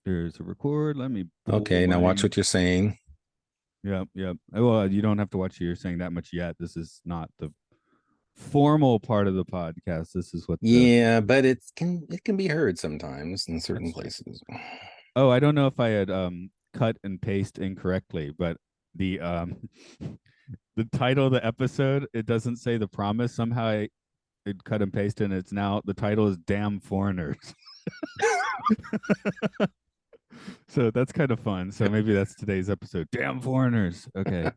Here's a record. Let me pull Okay, now watch my. what you're saying. Yep, yep. Well, you don't have to watch you're saying that much yet. This is not the formal part of the podcast. This is what the. Yeah, but it can be heard sometimes in certain That's true. places. Oh, I don't know if I had cut and paste incorrectly, but the the title of the episode, it doesn't say the promise. Somehow I it cut and pasted, and it's now the title is "Damn Foreigners." So that's kind of fun. So maybe that's today's episode. Damn foreigners. Okay.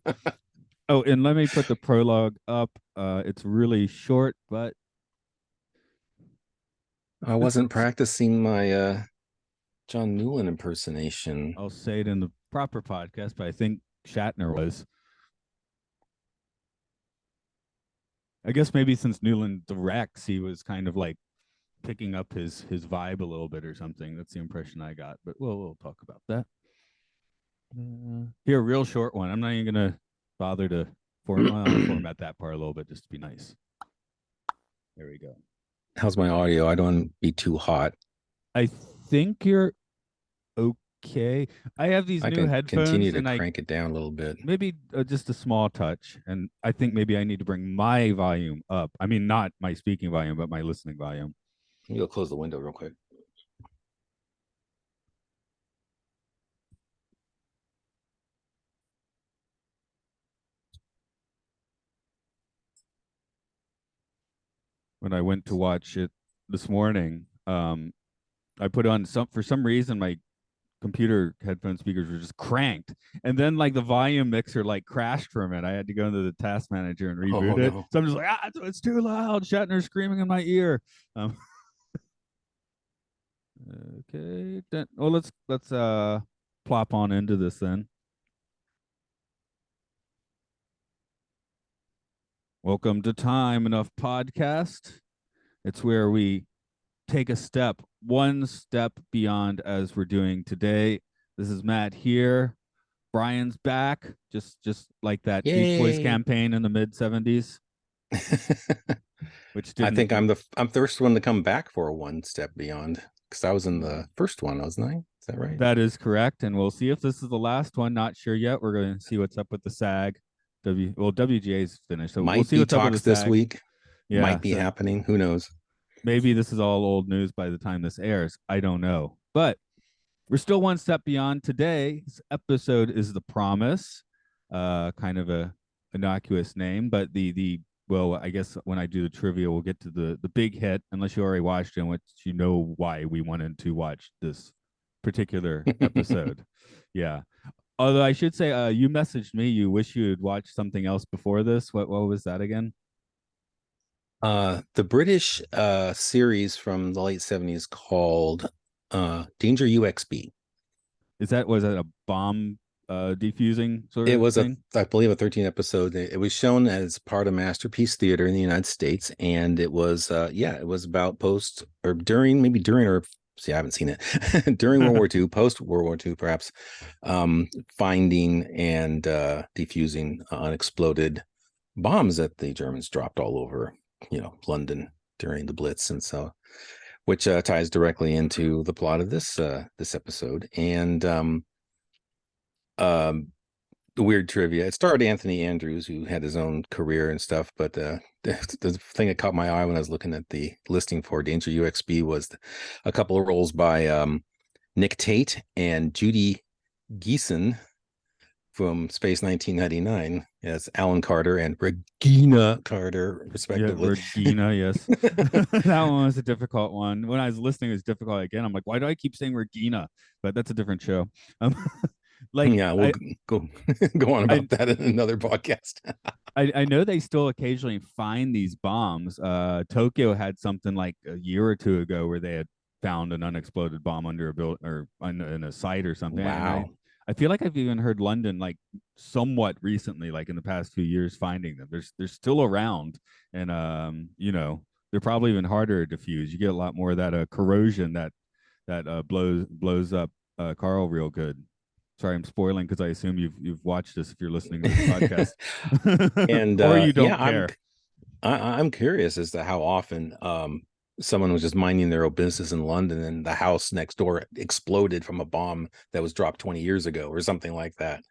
Oh, and let me put the prologue up. It's really short, but I this wasn't episode, practicing my John Newland impersonation. I'll say it in the proper podcast, but I think Shatner was. I guess maybe since Newland directs, he was kind of like picking up his vibe a little bit or something. That's the impression I got. But we'll talk about that. Here, real short one. I'm not even gonna bother to I'll format that part a little bit just to be nice. There we go. How's my audio? I don't want to be too hot. I think you're okay. I have these I new can continue headphones, to and I crank it down a little bit. maybe just a small touch, and I think maybe I need to bring my volume up. I mean, not my speaking volume, but my listening volume. Maybe I'll close the window real quick. When I went to watch it this morning, I put on some for some reason my computer headphone speakers were just cranked, and then like the volume mixer like crashed for a minute. I had to go into the task manager and Oh reboot it. no. So I'm just like, it's too loud. Shatner screaming in my ear. Um, okay, then, well let's plop on into this then. Welcome to Time Enough Podcast. It's where we take a step, one step beyond as we're doing today. This is Matt here. Brian's back, just like that Beach Boys Yay. campaign in the mid '70s, which I didn't. think I'm the first one to come back for one step beyond because I was in the first one, wasn't I? Is that right? That is correct, and we'll see if this is the last one. Not sure yet. We're going to see what's up with the SAG. WGA's finished, so we'll Might see be what's up with the talks this SAG. week. Yeah, Might be so happening. Who knows? maybe this is all old news by the time this airs. I don't know, but we're still one step beyond. Today's episode is The Promise, kind of a innocuous name, but the well, I guess when I do the trivia, we'll get to the big hit, unless you already watched it, which you know why we wanted to watch this particular episode. Yeah. Although I should say, you messaged me. You wish you had watched something else before this. What was that again? The British series from the late 70s called Danger UXB. Is that was that a bomb defusing sort It of was thing? I believe, a 13 episode. It was shown as part of Masterpiece Theater in the United States, and it was it was about post or during, maybe during, or see, I haven't seen it during World War II, post World War II, perhaps, finding and defusing unexploded bombs that the Germans dropped all over, London during the Blitz, and so which ties directly into the plot of this episode. And weird trivia. It starred Anthony Andrews, who had his own career and stuff. But the thing that caught my eye when I was looking at the listing for Danger UXB was a couple of roles by Nick Tate and Judy Geeson from Space 1999 as Alan Carter and Regina Carter, Yeah, respectively. Regina, yes. That one was a difficult one. When I was listening, it was difficult again. I'm like, why do I keep saying Regina? But that's a different show. Um, like Yeah, we'll go go on I about that in another podcast. I know they still occasionally find these bombs. Tokyo had something like a year or two ago where they had found an unexploded bomb under a build or in a site or something. And Wow. I feel like I've even heard London like somewhat recently, like in the past few years, finding them. They're still around, and they're probably even harder to defuse. You get a lot more of that corrosion that blows up Carl real good. Sorry, I'm spoiling because I assume you've watched this if you're listening to this podcast, And or you yeah, don't care. I'm curious as to how often someone was just minding their own business in London, and the house next door exploded from a bomb that was dropped 20 years ago or something like that.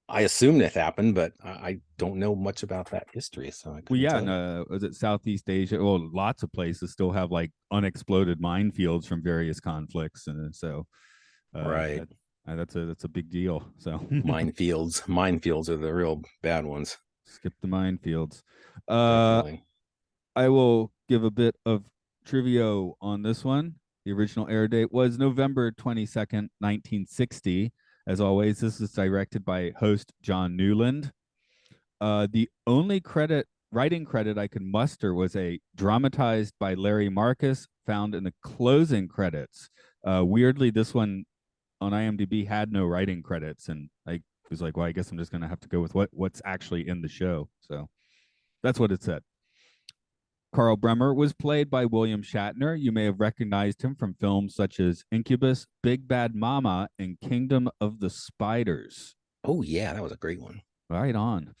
I assume that happened, but I don't know much about that history, so I Well, couldn't yeah, tell and you. was it Southeast Asia? Well, lots of places still have like unexploded minefields from various conflicts, and so Right. that, that's a big deal. So Minefields are the real bad ones. skip the minefields. Uh, Definitely. I will give a bit of trivia on this one. The original air date was November 22nd, 1960. As always, this is directed by host John Newland. The only writing credit I could muster was a dramatized by Larry Marcus, found in the closing credits. Weirdly, this one on IMDb had no writing credits, and I was like, well, I guess I'm just gonna have to go with what's actually in the show. So that's what it said. Carl Bremer was played by William Shatner. You may have recognized him from films such as Incubus, Big Bad Mama, and Kingdom of the Spiders. Oh yeah, that was a great one. Right on.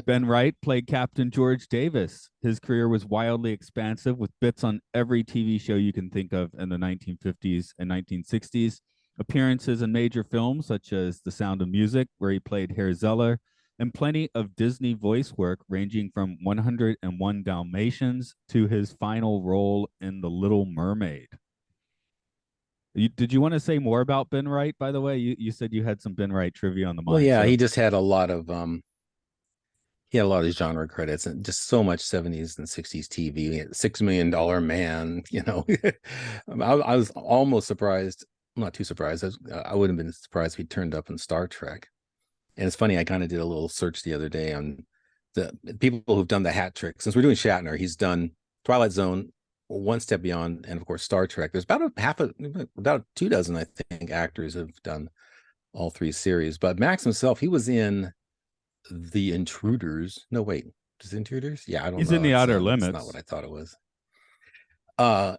Ben Wright played Captain George Davis. His career was wildly expansive with bits on every TV show you can think of in the 1950s and 1960s. Appearances in major films such as The Sound of Music, where he played Herr Zeller, and plenty of Disney voice work ranging from 101 Dalmatians to his final role in The Little Mermaid. Did you want to say more about Ben Wright, by the way? You said you had some Ben Wright trivia on the Well, mind. yeah, So he just had a lot of he had a lot of genre credits and just so much 70s and 60s TV. He had $6 Million Man, I was almost surprised. I'm not too surprised. I wouldn't have been surprised if he turned up in Star Trek. And it's funny, I kind of did a little search the other day on the people who've done the hat trick. Since we're doing Shatner, he's done Twilight Zone, One Step Beyond, and of course Star Trek. There's about 2 dozen, I think, actors have done all three series. But Max himself, he was in The Intruders. No, wait, is Intruders? Yeah, I don't he's in know. the Outer It's not what Limits. I thought it was.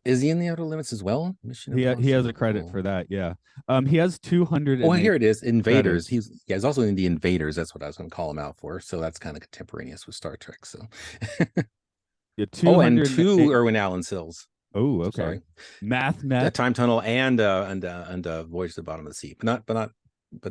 Is he in the Outer Limits as well? Mission He has a credit Impossible. for that. Yeah. He has Oh, 208 here it is. Invaders. credits. He's also in the Invaders. That's what I was going to call him out for. So that's kind of contemporaneous with Star Trek. So, Yeah, oh, and 208. two Irwin Allen Sills. Oh, okay. Sorry, Math a Meth, Time Tunnel and Voyage to the Bottom of the Sea, but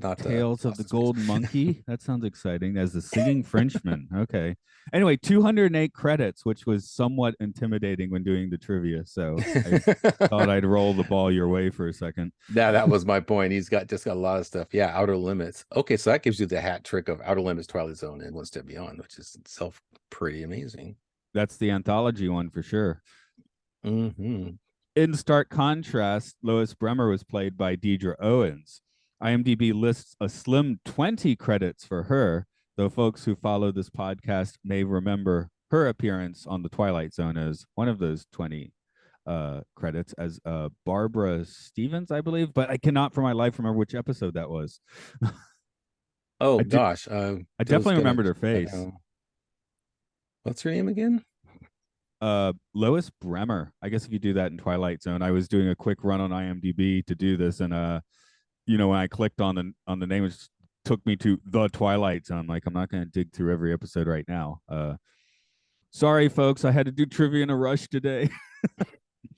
not Tales of Lost the in Space. Golden Monkey. That sounds exciting. As the Singing Frenchman. Okay. Anyway, 208 credits, which was somewhat intimidating when doing the trivia. So I thought I'd roll the ball your way for a second. That was my point. He's got a lot of stuff. Yeah, Outer Limits. Okay, so that gives you the hat trick of Outer Limits, Twilight Zone, and One Step Beyond, which is itself pretty amazing. That's the anthology one for sure. Hmm. In stark contrast, Lois Bremer was played by Deidre Owens. IMDb lists a slim 20 credits for her, though folks who follow this podcast may remember her appearance on The Twilight Zone as one of those 20 credits as Barbara Stevens, I believe, but I cannot for my life remember which episode that was. Oh I do. gosh, I I was definitely gonna. remembered her face. What's her name again? Lois Bremer. I guess if you do that in Twilight Zone, I was doing a quick run on IMDb to do this, and when I clicked on the name, it took me to the Twilight Zone. Like, I'm not going to dig through every episode right now. Sorry, folks, I had to do trivia in a rush today.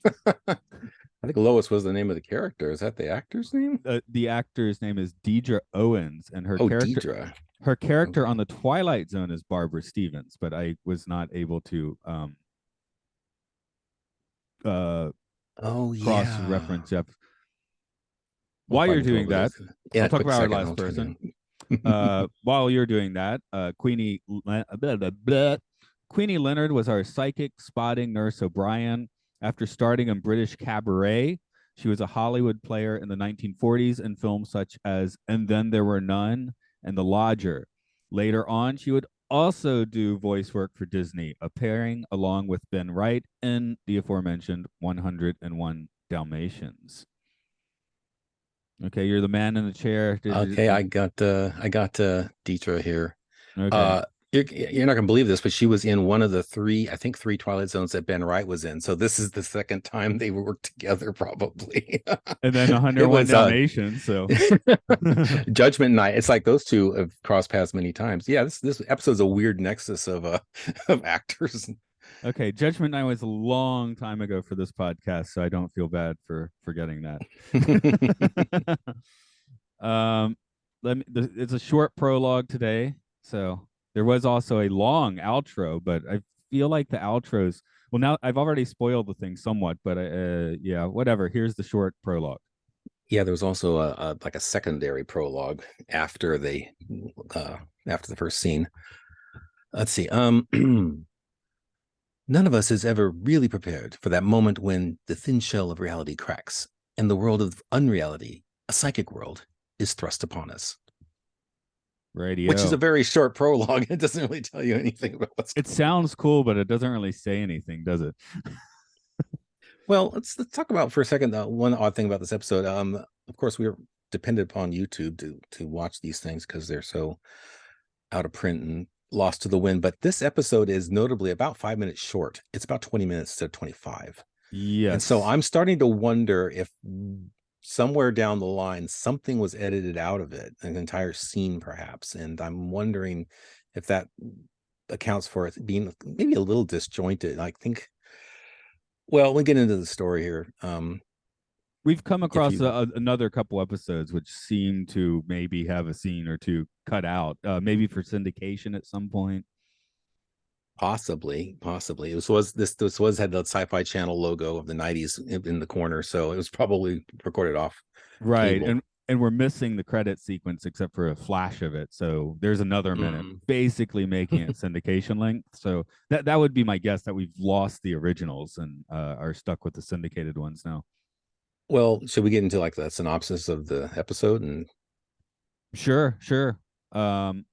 I think Lois was the name of the character. Is that the actor's name? The actor's name is Deidre Owens, and Oh, Deidre. her character on Okay. the Twilight Zone is Barbara Stevens, but I was not able to uh Oh cross yeah. reference. Yep. We'll While you're find doing that, in I'll a talk quick about our second. last I'm trying person. to. While you're doing that, Queenie Leonard was our psychic spotting nurse O'Brien. After starting in British Cabaret, she was a Hollywood player in the 1940s in films such as And Then There Were None and The Lodger. Later on, she would also do voice work for Disney, appearing along with Ben Wright in the aforementioned 101 Dalmatians. Okay, you're the man in the chair. Okay, I got Deidre here. Okay. Uh, you're not gonna believe this, but she was in one of the three Twilight Zones that Ben Wright was in. So this is the second time they worked together, probably. And then It 101 was Dalmatians. So Judgment Night. It's like those two have crossed paths many times. Yeah, this episode's a weird nexus of of actors. Okay, Judgment Night was a long time ago for this podcast, so I don't feel bad for forgetting that. um, it's a short prologue today, so there was also a long outro, but I feel like the outros. Well, now I've already spoiled the thing somewhat, but yeah, whatever. Here's the short prologue. Yeah, there was also a like a secondary prologue after uh after the first scene. Let's see. None of us is ever really prepared for that moment when the thin shell of reality cracks and the world of unreality, a psychic world, is thrust upon us. Which is a Radio. very short prologue. It doesn't really tell you anything about what's It going on. sounds cool, but it doesn't really say anything, does it? Well, let's talk about for a second one odd thing about this episode. Of course, we are dependent upon YouTube to watch these things because they're so out of print and lost to the wind. But this episode is notably about 5 minutes short. It's about 20 minutes to 25. And so Yes. I'm starting to wonder if somewhere down the line something was edited out of it, an entire scene perhaps. And I'm wondering if that accounts for it being maybe a little disjointed. I think, well, we'll get into the story here. We've come If across you another couple episodes which seem to maybe have a scene or two cut out, maybe for syndication at some point. possibly this was had the Sci-Fi Channel logo of the 90s in the corner, so it was probably recorded off Right. cable. And we're missing the credit sequence except for a flash of it. So there's another minute, Mm. basically making it syndication length. So that would be my guess that we've lost the originals and are stuck with the syndicated ones now. Well, should we get into like the synopsis of the episode? And Sure, sure. Um,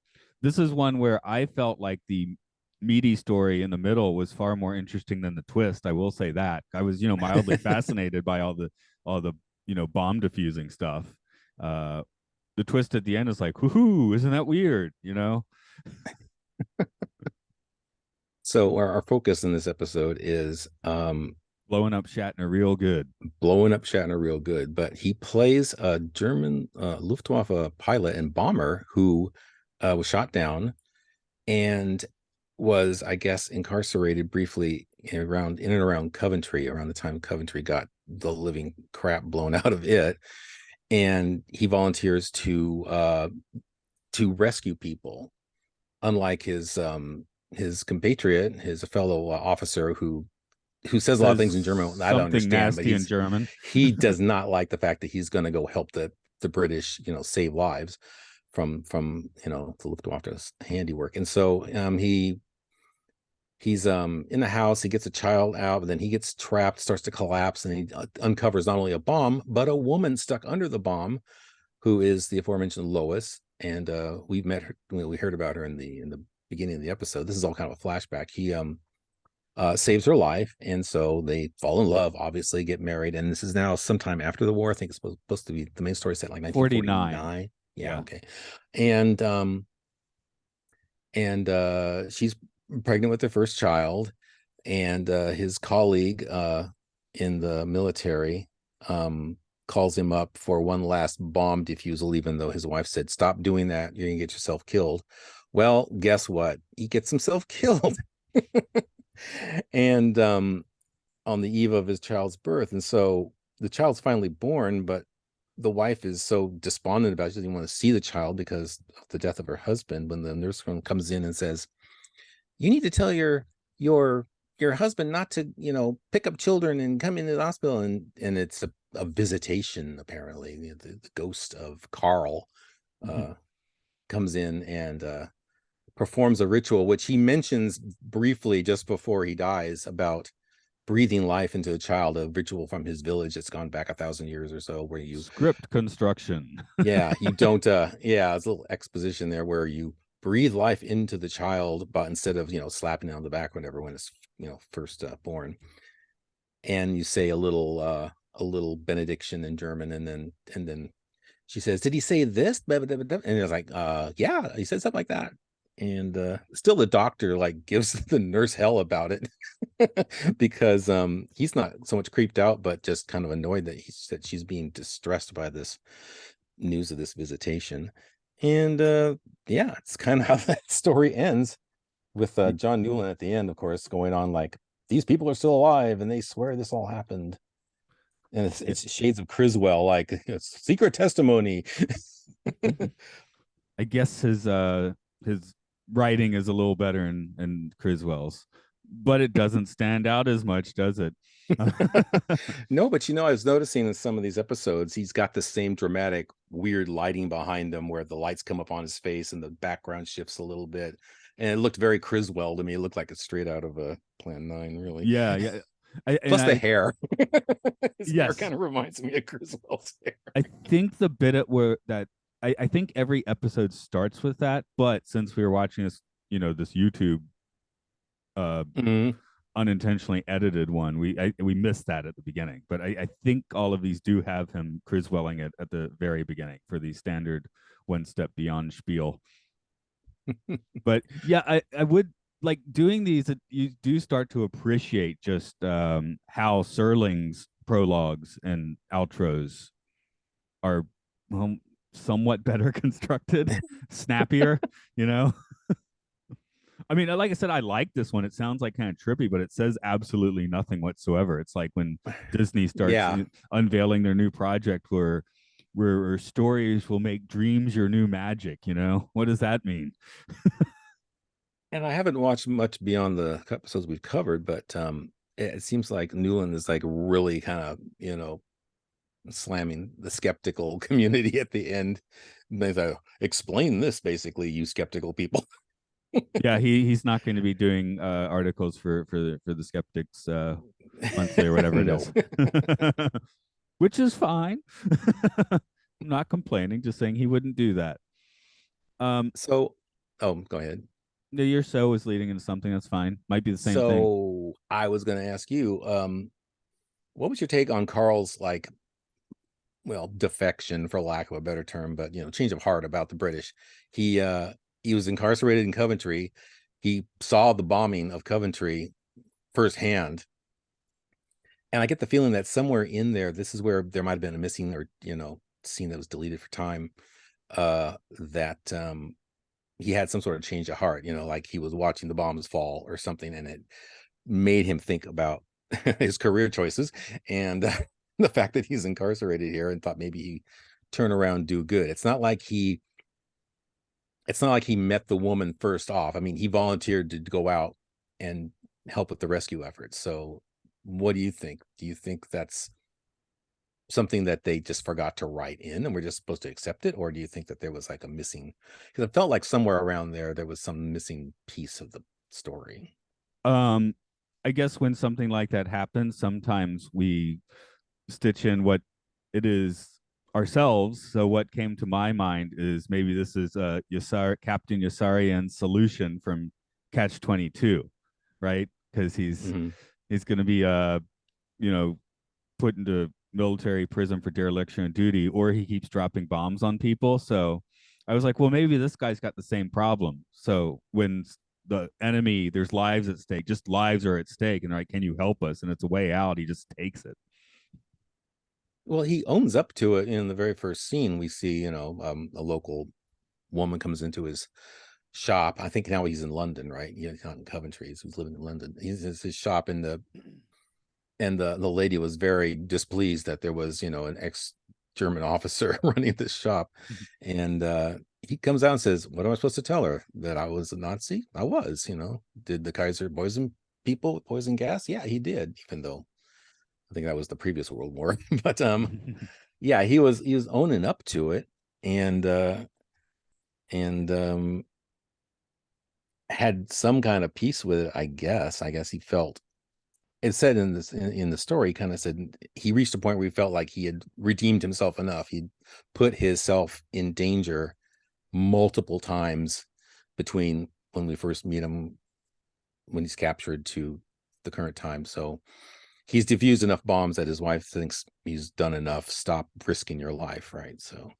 this is one where I felt like the meaty story in the middle was far more interesting than the twist. I will say that. I was, mildly fascinated by all the, bomb diffusing stuff. Uh, the twist at the end is like, whoo, isn't that weird? so our focus in this episode is Blowing up Shatner real good. blowing up Shatner real good, but he plays a German Luftwaffe pilot and bomber who was shot down and was, I guess, incarcerated briefly in and around Coventry around the time Coventry got the living crap blown out of it. And he volunteers to rescue people, unlike his compatriot, his fellow officer who says a lot of things in Says German I don't something understand, but nasty in German. he does not like the fact that he's going to go help the British, save lives from the Luftwaffe's handiwork. And so he's in the house, he gets a child out, but then he gets trapped, starts to collapse, and he uncovers not only a bomb but a woman stuck under the bomb who is the aforementioned Lois. And we met her, we heard about her in the beginning of the episode. This is all kind of a flashback. He saves her life, and so they fall in love, obviously get married, and this is now sometime after the war. I think it's supposed to be the main story set like 49. 1949. Yeah, Yeah. okay. And she's pregnant with their first child, and his colleague in the military calls him up for one last bomb defusal, even though his wife said, stop doing that, you're gonna get yourself killed. Well, guess what? He gets himself killed. And on the eve of his child's birth. And so the child's finally born, but the wife is so despondent about it. She doesn't want to see the child because of the death of her husband. When the nurse comes in and says, you need to tell your husband not to, pick up children and come into the hospital. And it's a visitation, apparently. The ghost of Carl comes in and performs a ritual, which he mentions briefly just before he dies, about breathing life into a child, a ritual from his village that's gone back 1,000 years or so, where you Script construction. you don't it's a little exposition there where you breathe life into the child, but instead of slapping it on the back whenever when it's first born, and you say a little benediction in German, and then she says, did he say this? And it was like, yeah, he said something like that. And still the doctor like gives the nurse hell about it because he's not so much creeped out, but just kind of annoyed that she's being distressed by this news of this visitation. And yeah, it's kind of how that story ends. with John Newland at the end, of course, going on like these people are still alive and they swear this all happened. And it's shades of Criswell, like it's secret testimony. I guess his writing is a little better in Criswell's, but it doesn't stand out as much, does it? No, but I was noticing in some of these episodes, he's got the same dramatic, weird lighting behind him where the lights come up on his face and the background shifts a little bit. And it looked very Criswell to me. It looked like it's straight out of a Plan 9, really. Yeah, yeah. Plus the hair. His hair yes, kind of reminds me of Criswell's hair. I think the bit at where that I think every episode starts with that, but since we were watching this, this YouTube Mhm. unintentionally edited one, we missed that at the beginning. But I think all of these do have him Criswelling it at the very beginning for the standard one step beyond spiel. But yeah, I would like doing these. You do start to appreciate just how Serling's prologues and outros are, well, somewhat better constructed, snappier, you know. I mean, like I said, I like this one. It sounds like kind of trippy, but it says absolutely nothing whatsoever. It's like when Disney starts Yeah. unveiling their new project where stories will make dreams your new magic, you know? What does that mean? And I haven't watched much beyond the episodes we've covered, but it seems like Newland is like really kind of, slamming the skeptical community at the end. And they like, explain this basically, you skeptical people. Yeah, he's not going to be doing articles for the Skeptics Monthly or whatever it No. is, which is fine. I'm not complaining, just saying he wouldn't do that. So, go ahead. The year so is leading into something that's fine. Might be the same thing. So I was going to ask you, what was your take on Carl's like, well, defection for lack of a better term, but change of heart about the British? He was incarcerated in Coventry. He saw the bombing of Coventry firsthand. And I get the feeling that somewhere in there, this is where there might have been a missing or, scene that was deleted for time, that he had some sort of change of heart, like he was watching the bombs fall or something, and it made him think about his career choices and the fact that he's incarcerated here, and thought maybe he turn around, do good. It's not like he met the woman first off. I mean, he volunteered to go out and help with the rescue efforts. So what do you think? Do you think that's something that they just forgot to write in and we're just supposed to accept it? Or do you think that there was like a missing, because it felt like somewhere around there was some missing piece of the story? I guess when something like that happens, sometimes we stitch in what it is ourselves. So what came to my mind is maybe this is Captain Yossarian's solution from Catch 22, right? Because he's going to be put into military prison for dereliction of duty, or he keeps dropping bombs on people. So I was like, well, maybe this guy's got the same problem. So when the enemy, there's lives at stake, just lives are at stake, and like, can you help us? And it's a way out. He just takes it. Well, he owns up to it in the very first scene. We see, a local woman comes into his shop. I think now he's in London, right? He's not in Coventry. He's living in London. He's in his shop, and the lady was very displeased that there was, an ex-German officer running this shop. And he comes out and says, what am I supposed to tell her? That I was a Nazi? I was, Did the Kaiser poison people with poison gas? Yeah, he did, even though I think that was the previous World War. But yeah, he was owning up to it, and had some kind of peace with it, I guess. He felt, it said in this in the story, kind of said he reached a point where he felt like he had redeemed himself enough. He'd put himself in danger multiple times between when we first meet him, when he's captured, to the current time. So he's diffused enough bombs that his wife thinks he's done enough. Stop risking your life, right? So,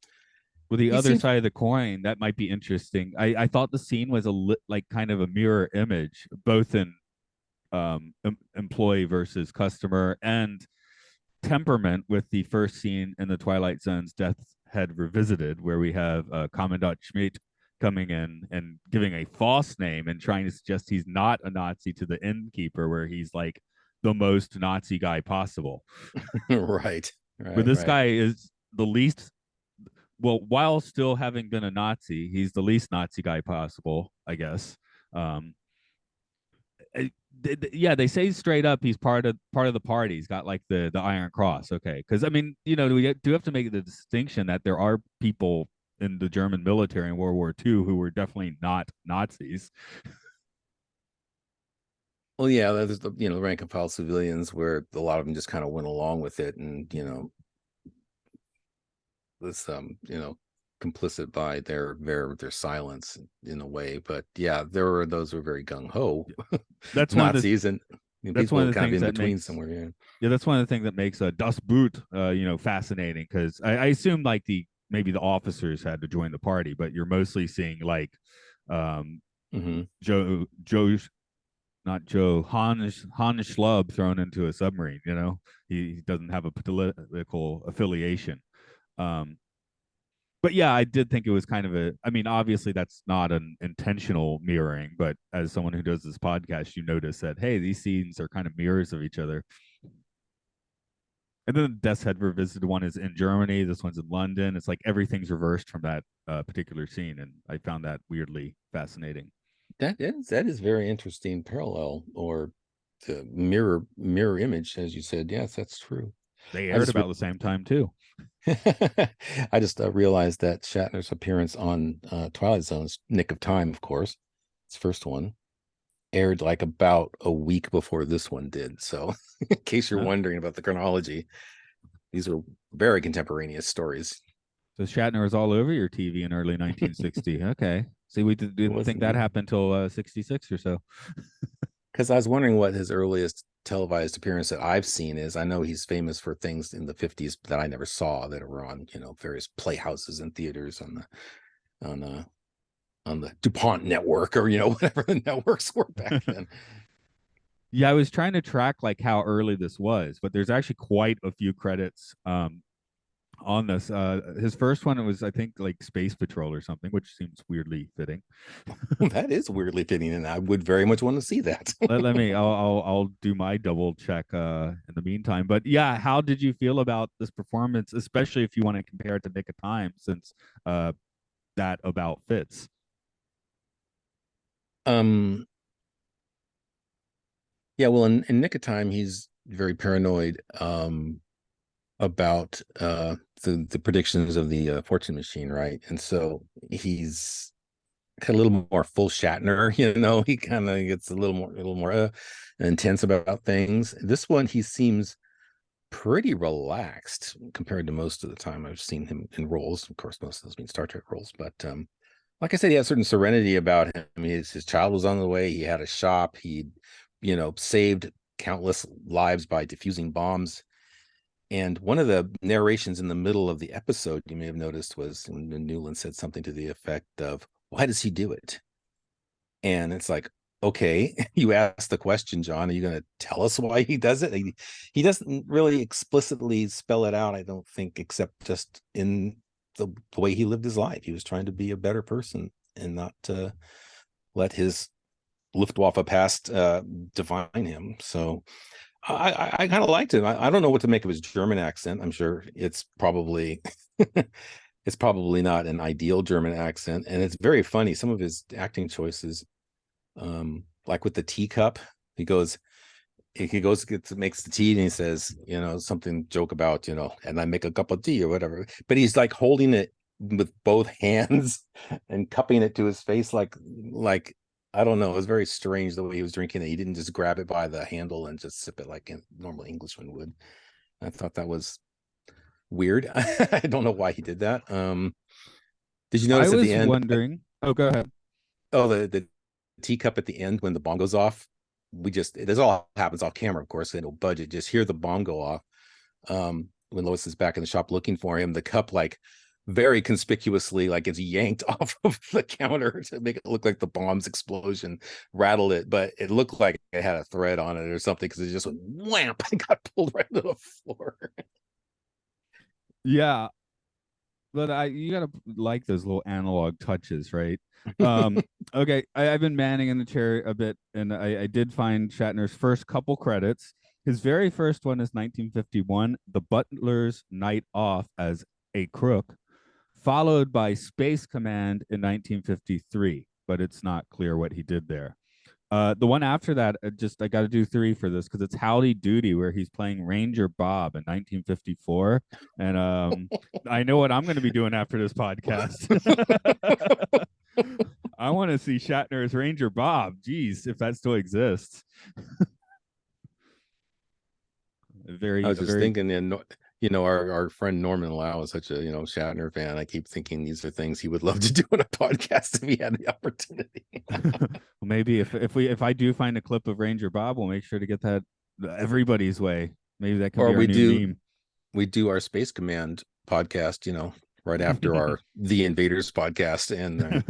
well, the other side of the coin, that might be interesting. I thought the scene was like kind of a mirror image, both in employee versus customer and temperament, with the first scene in the Twilight Zone's Death's Head Revisited, where we have Commandant Schmidt coming in and giving a false name and trying to suggest he's not a Nazi to the innkeeper, where he's like the most Nazi guy possible. Right, But right, this right. guy is the least, well, while still having been a Nazi, he's the least Nazi guy possible, I guess. Um, yeah, they say straight up he's part of the party. He's got like the Iron Cross. Okay, because I mean, we do have to make the distinction that there are people in the German military in World War II who were definitely not Nazis. Well, yeah, there's the rank and file civilians where a lot of them just kind of went along with it, and was complicit by their silence in a way. But yeah, there were those who were very gung ho That's one of the Nazis, and that's one people of the kind of things in that between makes somewhere. Yeah. yeah, that's one of the things that makes Das Boot fascinating, because I assume like maybe the officers had to join the party, but you're mostly seeing like um Mm-hmm. Joe not Joe Han Schlub thrown into a submarine. He doesn't have a political affiliation. Um, but yeah, I did think it was kind of I mean, obviously that's not an intentional mirroring, but as someone who does this podcast, you notice that, hey, these scenes are kind of mirrors of each other. And then the Death's Head Revisited one is in Germany. This one's in London. It's like everything's reversed from that particular scene, and I found that weirdly fascinating. That is very interesting parallel, or the mirror image, as you said. Yes, that's true. They I aired just about the same time too. I just realized that Shatner's appearance on Twilight Zone's Nick of Time, of course, its first one, aired like about a week before this one did. So, in case you're Huh? wondering about the chronology, these are very contemporaneous stories. So Shatner was all over your TV in early 1960. Okay. See, we It didn't think wasn't that happened until 66 or so. because I was wondering what his earliest televised appearance that I've seen is. I know he's famous for things in the 50s that I never saw that were on, various playhouses and theaters on on the DuPont network, or whatever the networks were back then. Yeah, I was trying to track like how early this was, but there's actually quite a few credits on this. His first one was, I think, like Space Patrol or something, which seems weirdly fitting. That is weirdly fitting, and I would very much want to see that. Let me. I'll do my double check in the meantime. But yeah, how did you feel about this performance, especially if you want to compare it to Nick of Time, since uh that about fits? um yeah, well, in Nick of Time, he's very paranoid about the predictions of the fortune machine, right? And so he's kind of a little more full Shatner. He kind of gets a little more intense about things. This one, he seems pretty relaxed compared to most of the time I've seen him in roles. Of course, most of those being Star Trek roles, but like I said, he had a certain serenity about him. I mean, his child was on the way. He had a shop. He, saved countless lives by defusing bombs. And one of the narrations in the middle of the episode, you may have noticed, was when Newland said something to the effect of, "Why does he do it?" And it's like, okay, you asked the question, John. Are you going to tell us why he does it? He doesn't really explicitly spell it out, I don't think, except just in the way he lived his life. He was trying to be a better person and not let his Luftwaffe past define him. So I kind of liked him. I don't know what to make of his German accent. I'm sure it's probably it's probably not an ideal German accent, and it's very funny. Some of his acting choices, like with the teacup, he goes, makes the tea, and he says, something joke about, and I make a cup of tea or whatever. But he's like holding it with both hands and cupping it to his face, like I don't know. It was very strange the way he was drinking it. He didn't just grab it by the handle and just sip it like a normal Englishman would. I thought that was weird. I don't know why he did that. Did you I notice at the was end? wondering. Oh, go ahead. Oh, the teacup at the end when the bomb goes off. This all happens off camera, of course, so no budget. Just hear the bomb go off. When Lois is back in the shop looking for him, the cup like very conspicuously like gets yanked off of the counter to make it look like the bomb's explosion rattled it, but it looked like it had a thread on it or something, because it just went wham and got pulled right to the floor. Yeah, but you gotta like those little analog touches, right? Okay, I've been manning in the chair a bit, and I did find Shatner's first couple credits. His very first one is 1951, The Butler's Night Off as a Crook, followed by Space Command in 1953, but it's not clear what he did there. The one after that, I got to do three for this because it's Howdy Doody, where he's playing Ranger Bob in 1954, and I know what I'm going to be doing after this podcast. I want to see Shatner as Ranger Bob. Geez, if that still exists. I was just very thinking, and our friend Norman Lau is such a Shatner fan. I keep thinking these are things he would love to do on a podcast if he had the opportunity. Maybe if I do find a clip of Ranger Bob, we'll make sure to get that everybody's way. Maybe that can Or be our new meme. We do our Space Command podcast, right after our The Invaders podcast. And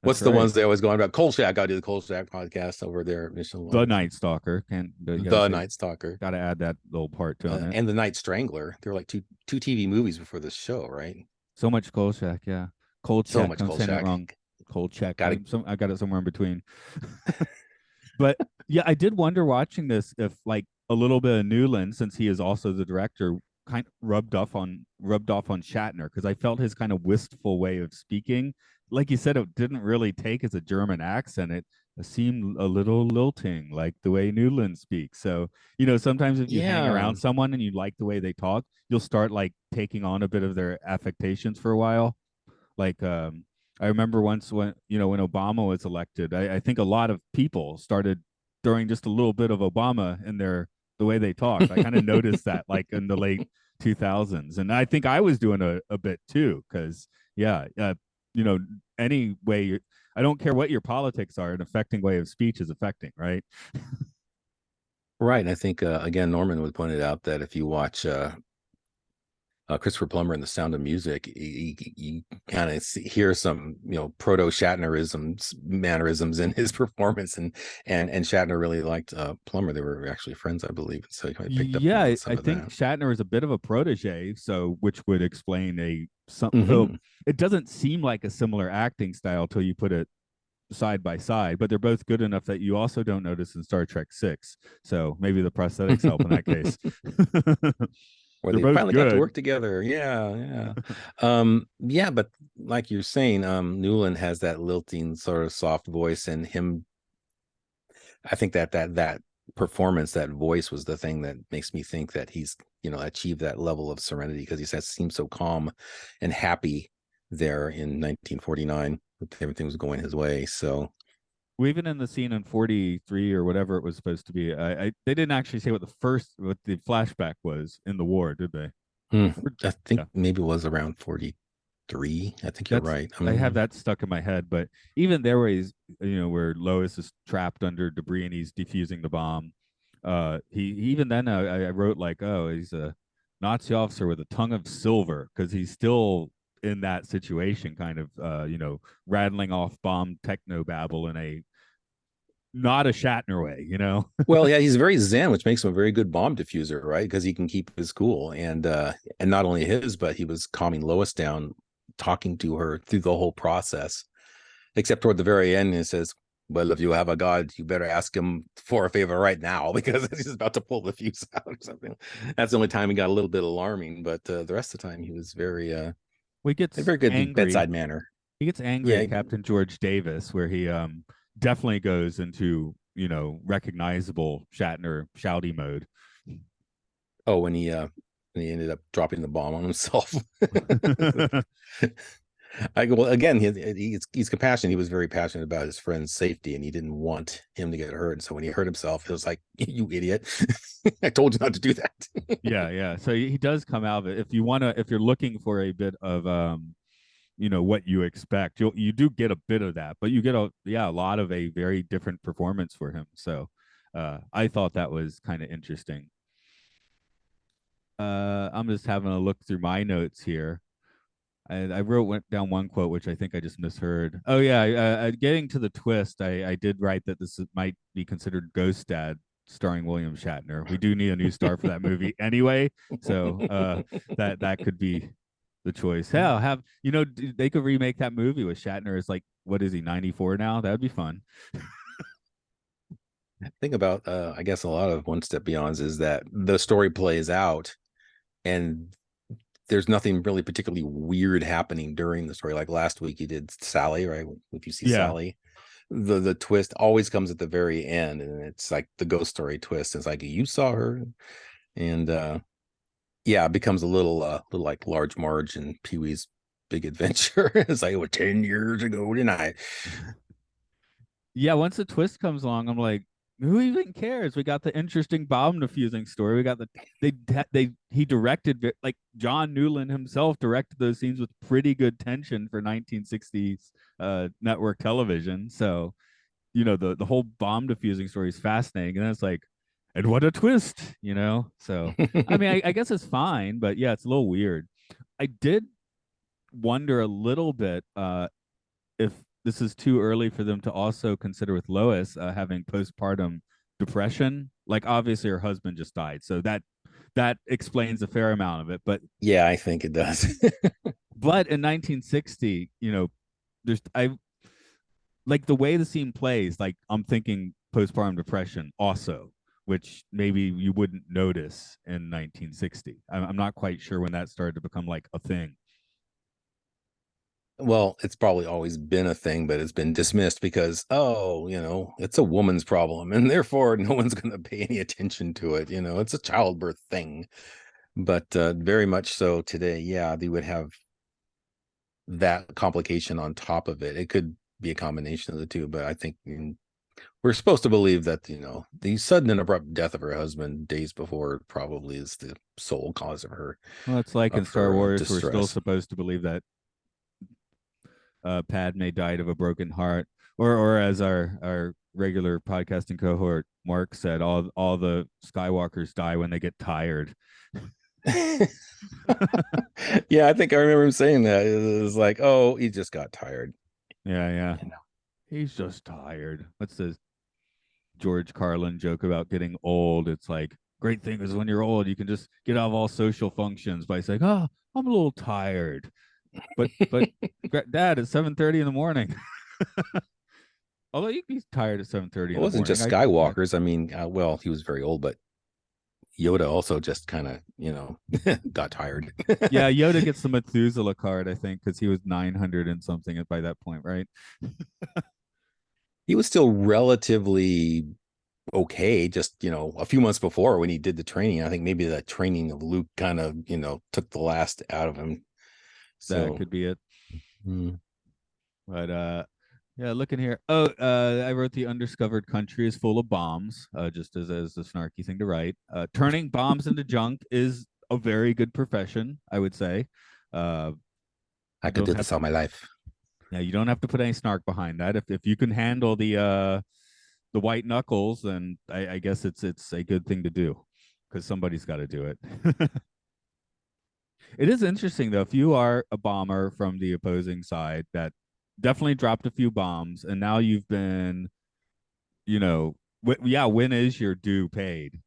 what's the ones they always go on about? Kolchak. I'll do the Kolchak podcast over there at Mission. The Night Stalker. The Night Stalker. Got to add that little part to it. And the Night Strangler. There were like two TV movies before this show, right? So much Kolchak, yeah. Kolchak. So much I'm Kolchak. saying it wrong. Kolchak. I got it somewhere in between. But yeah, I did wonder watching this if like a little bit of Newland, since he is also the director, kind of rubbed off on Shatner, because I felt his kind of wistful way of speaking. Like you said, it didn't really take as a German accent. It seemed a little lilting, like the way Newland speaks. So, sometimes if you hang around someone and you like the way they talk, you'll start like taking on a bit of their affectations for a while. Like, I remember once when Obama was elected, I think a lot of people started throwing just a little bit of Obama in the way they talked. I kind of noticed that like in the late 2000s. And I think I was doing a bit too, because any way I don't care what your politics are, an affecting way of speech is affecting, right? Right. And I think, again, Norman would point it out that if you watch Christopher Plummer in The Sound of Music, you kind of hear some proto Shatnerisms, mannerisms in his performance, and Shatner really liked Plummer. They were actually friends, I believe, so he picked up on some of think that. Shatner is a bit of a protege, so which would explain Mm-hmm. So it doesn't seem like a similar acting style till you put it side by side, but they're both good enough that you also don't notice in Star Trek 6. So maybe the prosthetics help in that case. Where they finally got to work together. Yeah. Yeah, but like you're saying, Newland has that lilting sort of soft voice, and him, I think that performance, that voice was the thing that makes me think that he's, achieved that level of serenity, because he seems so calm and happy there in 1949. Everything was going his way. So even in the scene in 43 or whatever it was supposed to be, they didn't actually say what the flashback was in the war, did they? I think maybe it was around 43. I think you're right. I have that stuck in my head, but even there was, where Lois is trapped under debris and he's defusing the bomb. He even then I wrote like, oh, he's a Nazi officer with a tongue of silver, because he's still in that situation, kind of rattling off bomb techno babble in a not a Shatner way, Well, yeah, he's very zen, which makes him a very good bomb diffuser, right? Because he can keep his cool, and not only his, but he was calming Lois down, talking to her through the whole process, except toward the very end, he says, well, if you have a god, you better ask him for a favor right now, because he's about to pull the fuse out or something. That's the only time he got a little bit alarming, but the rest of the time he was very he gets a very good angry. bedside manner. He gets angry at Captain George Davis, where he definitely goes into recognizable Shatner shouty mode. Oh, when he ended up dropping the bomb on himself. Well, again, he's compassionate. He was very passionate about his friend's safety, and he didn't want him to get hurt. So when he hurt himself, it was like, you idiot. I told you not to do that. Yeah. So he does come out of it. If you're looking for a bit of what you expect, you do get a bit of that, but you get a lot of a very different performance for him. So I thought that was kind of interesting. I'm just having a look through my notes here. I went down one quote, which I think I just misheard. Oh yeah, getting to the twist, I did write that this might be considered Ghost Dad, starring William Shatner. We do need a new star for that movie anyway, so that could be the choice. Hell, have they could remake that movie with Shatner as like, what is he, 94 now? That'd be fun. Thing about I guess a lot of One Step Beyonds is that the story plays out and there's nothing really particularly weird happening during the story. Like last week you did Sally, right? If you see Yeah. Sally, the twist always comes at the very end, and it's like the ghost story twist. It's like you saw her, and yeah, it becomes a little like Large Marge and Pee Wee's Big Adventure. It's like it was 10 years ago tonight. Yeah, once the twist comes along, I'm like, who even cares? We got the interesting bomb defusing story. We got he directed, like John Newland himself directed those scenes with pretty good tension for 1960s network television. So, the whole bomb defusing story is fascinating. And then it's like, and what a twist. So I mean, I guess it's fine, but yeah, it's a little weird. I did wonder a little bit if this is too early for them to also consider with Lois having postpartum depression. Like obviously her husband just died, so that explains a fair amount of it. But Yeah, I think it does. in 1960, there's I like the way the scene plays. Like I'm thinking postpartum depression also, which maybe you wouldn't notice in 1960. I'm not quite sure when that started to become like a thing. Well, it's probably always been a thing, but it's been dismissed because, oh, it's a woman's problem, and therefore no one's going to pay any attention to it. It's a childbirth thing. But very much so today, yeah, they would have that complication on top of it. It could be a combination of the two, but I think we're supposed to believe that, the sudden and abrupt death of her husband days before probably is the sole cause of her Well, it's like in Star Wars, we're still distress. supposed to believe that Padme died of a broken heart, or as our regular podcasting cohort Mark said, all the Skywalkers die when they get tired. Yeah, I think I remember him saying that. It was like, oh, he just got tired. Yeah, yeah. You know. He's just tired. What's the George Carlin joke about getting old? It's like great thing is when you're old, you can just get out of all social functions by saying, "Oh, I'm a little tired." But Dad, it's 7:30 in the morning. Although you'd be tired at 7:30 It in the wasn't morning. just Skywalkers. I mean, well, he was very old, but Yoda also just kind of, got tired. Yeah, Yoda gets the Methuselah card, I think, because he was 900 and something by that point, right? He was still relatively okay, just, a few months before when he did the training. I think maybe the training of Luke kind of, took the last out of him. That So, could be it. mm. But yeah, looking here. Oh, I wrote the undiscovered country is full of bombs, just as a snarky thing to write. Turning bombs into junk is a very good profession, I would say. Uh, I you could don't do have this all my life. Yeah, you don't have to put any snark behind that. If you can handle the white knuckles, then I guess it's a good thing to do because somebody's got to do it. It is interesting though. If you are a bomber from the opposing side that definitely dropped a few bombs, and now you've been, yeah, when is your due paid?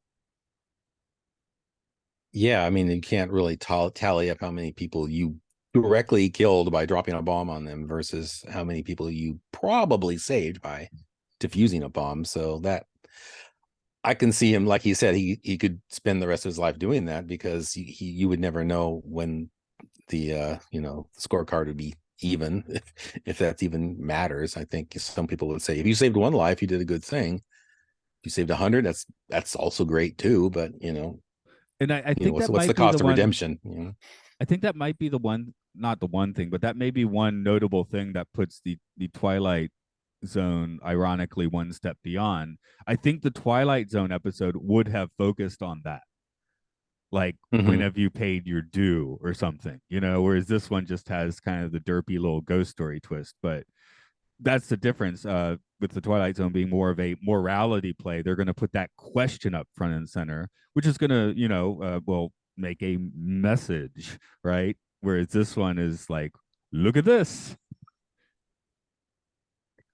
Yeah, I mean, you can't really tally up how many people you directly killed by dropping a bomb on them versus how many people you probably saved by defusing a bomb. So that I can see him, like he said, he could spend the rest of his life doing that because you would never know when the scorecard would be even if that even matters. I think some people would say if you saved one life, you did a good thing. If you saved 100, that's also great too. But And I think that what's the might be the cost of one. redemption? I think that might be the one, not the one thing, but that may be one notable thing that puts the Twilight Zone ironically one step beyond. I think the Twilight Zone episode would have focused on that. Like, when Mm-hmm. have you paid your due or something, whereas this one just has kind of the derpy little ghost story twist. But that's the difference with the Twilight Zone being more of a morality play. They're going to put that question up front and center, which is going to, well, make a message, right? Whereas this one is like, look at this.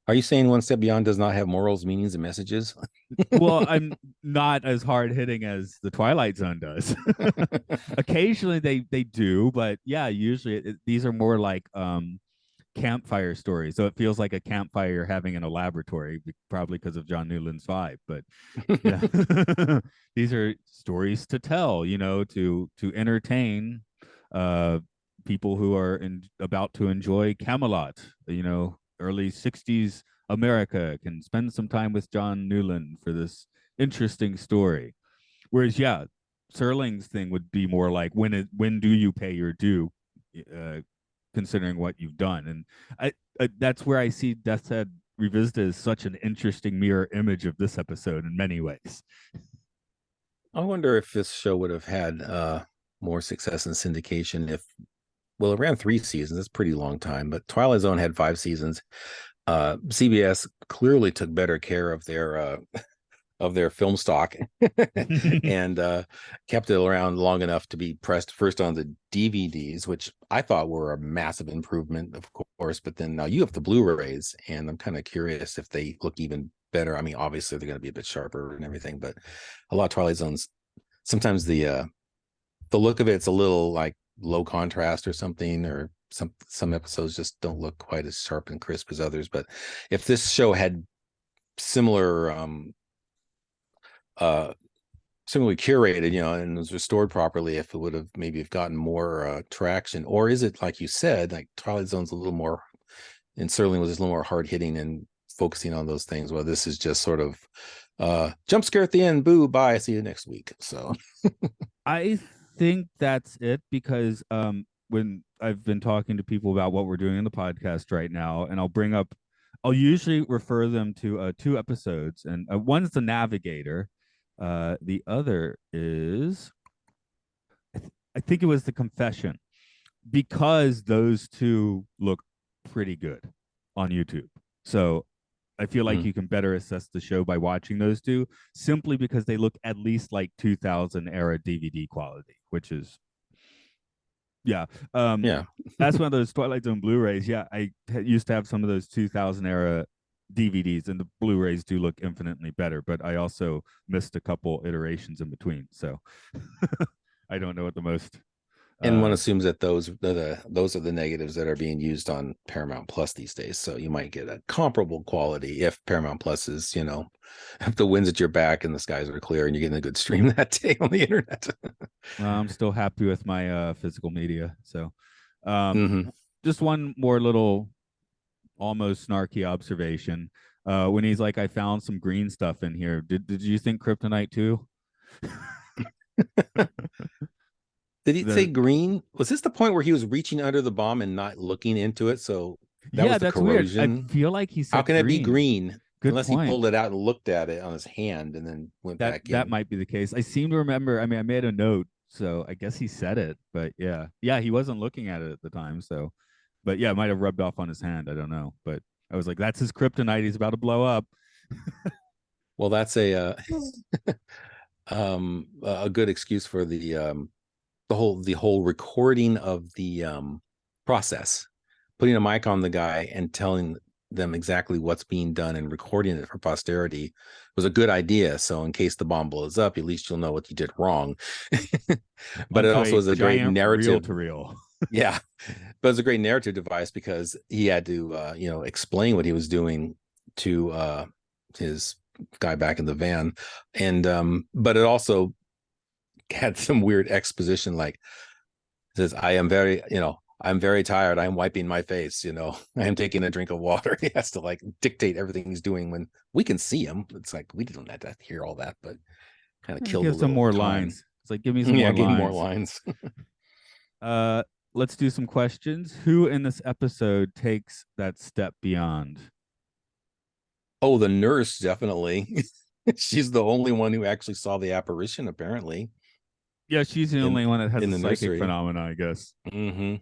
Are you saying One Step Beyond does not have morals, meanings, and messages? Well, I'm not as hard hitting as the Twilight Zone does. Occasionally they do, but yeah, usually these are more like campfire stories. So it feels like a campfire you're having in a laboratory, probably because of John Newland's vibe. But yeah, these are stories to tell, to entertain uh, people who are about to enjoy Camelot. Early '60s America can spend some time with John Newland for this interesting story. Whereas, yeah, Serling's thing would be more like when do you pay your due, uh, considering what you've done, and that's where I see Death's Head Revisited as such an interesting mirror image of this episode in many ways. I wonder if this show would have had more success in syndication if, well, it ran 3 seasons. That's a pretty long time, but Twilight Zone had 5 seasons. CBS clearly took better care of their film stock and kept it around long enough to be pressed first on the DVDs, which I thought were a massive improvement, of course. But then now you have the Blu-rays, and I'm kind of curious if they look even better. I mean, obviously they're going to be a bit sharper and everything, but a lot of Twilight Zones, sometimes the look of it's a little like low contrast or something, or some episodes just don't look quite as sharp and crisp as others. But if this show had similar similarly curated, and was restored properly, if it would have maybe have gotten more traction, or is it like you said, like Twilight Zone's a little more, and Serling was just a little more hard hitting and focusing on those things. Well, this is just sort of jump scare at the end, boo, bye, see you next week. So I think that's it, because when I've been talking to people about what we're doing in the podcast right now, and I'll usually refer them to 2 episodes, and one's The Navigator. The other is, I think it was The Confession, because those two look pretty good on YouTube. So I feel like you can better assess the show by watching those two, simply because they look at least like 2000 era DVD quality, which is, yeah. yeah. That's one of those Twilight Zone Blu-rays. Yeah, I used to have some of those 2000 era DVDs, and the Blu-rays do look infinitely better, but I also missed a couple iterations in between. So I don't know what the most. And one assumes that those are the negatives that are being used on Paramount Plus these days. So you might get a comparable quality if Paramount Plus is, if the wind's at your back and the skies are clear and you're getting a good stream that day on the internet. I'm still happy with my physical media. So Mm-hmm. just one more little almost snarky observation. When he's like, I found some green stuff in here. Did you think kryptonite too? Did he say green? Was this the point where he was reaching under the bomb and not looking into it? So that Yeah, was the that's weird. I corrosion. feel like he said, How can it be green Good unless point. he pulled it out and looked at it on his hand and then went back in? That might be the case. I seem to remember. I mean, I made a note, so I guess he said it. But yeah, he wasn't looking at it at the time. So, but yeah, it might have rubbed off on his hand. I don't know. But I was like, that's his kryptonite. He's about to blow up. Well, that's a good excuse for the whole recording of the process, putting a mic on the guy and telling them exactly what's being done and recording it for posterity was a good idea. So in case the bomb blows up, at least you'll know what you did wrong. But it also is a great narrative to reel. Yeah, but it's a great narrative device because he had to explain what he was doing to his guy back in the van, and but it also had some weird exposition, like it says, I'm very tired, I'm wiping my face, I am taking a drink of water. He has to like dictate everything he's doing when we can see him. It's like we don't have to hear all that, but kind of kill Give some more lines. It's like, give me some more give lines. more lines. Let's do some questions. Who in this episode takes that step beyond? Oh, the nurse, definitely. She's the only one who actually saw the apparition, apparently. Yeah, she's the only one that has a psychic nursery phenomena, I guess. Mm-hmm.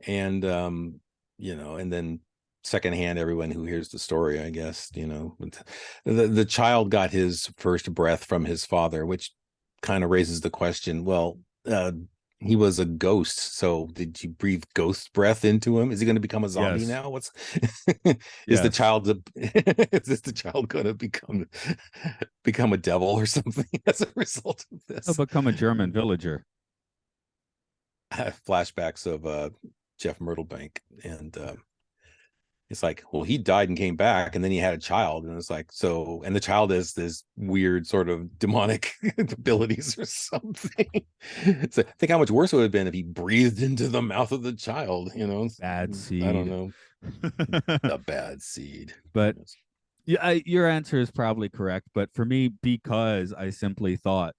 And and then secondhand, everyone who hears the story, I guess, the child got his first breath from his father, which kind of raises the question, well, he was a ghost. So did you breathe ghost breath into him? Is he going to become a zombie Yes. now? What's is the Yes. child is this the child going to become a devil or something as a result of He'll this? become a German villager. Flashbacks of Jeff Myrtlebank, and it's like, well, he died and came back, and then he had a child, and it's like, so, and the child has this weird sort of demonic abilities or something. So think how much worse it would have been if he breathed into the mouth of the child, Bad I don't seed. know, the bad seed. But Yes. yeah, your answer is probably correct. But for me, because I simply thought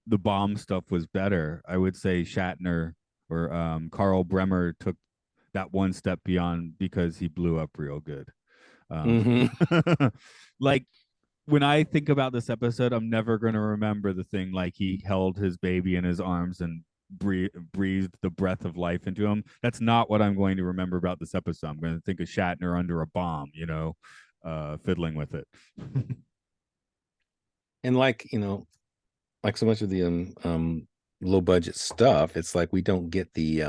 the bomb stuff was better, I would say Shatner or Carl Bremer took that one step beyond because he blew up real good. Um, Hmm. like when I think about this episode, I'm never going to remember the thing like he held his baby in his arms and breathed the breath of life into him. That's not what I'm going to remember about this episode. I'm going to think of Shatner under a bomb, fiddling with it. And like so much of the low budget stuff, it's like we don't get the